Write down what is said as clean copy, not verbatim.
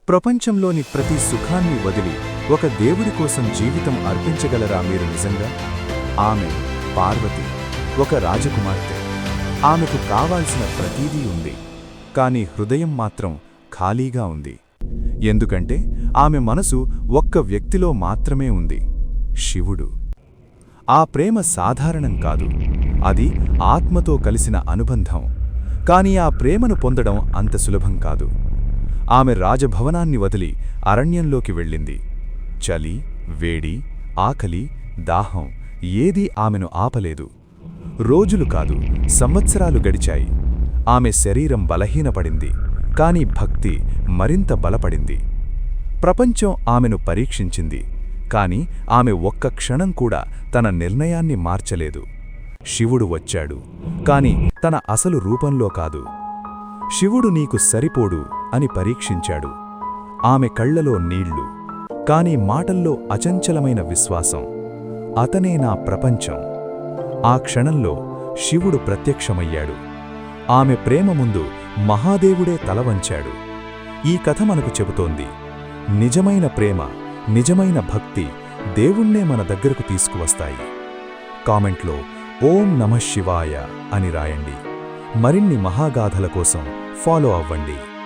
ప్రపంచంలోని ప్రతి సుఖాన్ని వదిలి ఒక దేవుడి కోసం జీవితం అర్పించగలరా మీరు నిజంగా? ఆమె పార్వతి, ఒక రాజకుమార్తె. ఆమెకు కావాల్సిన ప్రతీదీ ఉంది, కాని హృదయం మాత్రం ఖాళీగా ఉంది. ఎందుకంటే ఆమె మనసు ఒక్క వ్యక్తిలో మాత్రమే ఉంది, శివుడు. ఆ ప్రేమ సాధారణం కాదు, అది ఆత్మతో కలిసిన అనుబంధం. కాని ఆ ప్రేమను పొందడం అంత సులభం కాదు. ఆమె రాజభవనాన్ని వదిలి అరణ్యంలోకి వెళ్ళింది. చలి, వేడి, ఆకలి, దాహం ఏదీ ఆమెను ఆపలేదు. రోజులు కాదు, సంవత్సరాలు గడిచాయి. ఆమె శరీరం బలహీనపడింది, కాని భక్తి మరింత బలపడింది. ప్రపంచం ఆమెను పరీక్షించింది, కాని ఆమె ఒక్క క్షణం కూడా తన నిర్ణయాన్ని మార్చలేదు. శివుడు వచ్చాడు, కాని తన అసలు రూపంలో కాదు. శివుడు నీకు సరిపోడు అని పరీక్షించాడు. ఆమె కళ్లలో నీళ్లు, కాని మాటల్లో అచంచలమైన విశ్వాసం. అతనే నా ప్రపంచం. ఆ క్షణంలో శివుడు ప్రత్యక్షమయ్యాడు. ఆమె ప్రేమ ముందు మహాదేవుడే తలవంచాడు. ఈ కథ మనకు చెబుతోంది, నిజమైన ప్రేమ, నిజమైన భక్తి దేవుణ్ణే మన దగ్గరకు తీసుకువస్తాయి. కామెంట్లో ఓం నమః శివాయ అని రాయండి. మరిన్ని మహాగాథల కోసం ఫాలో అవ్వండి.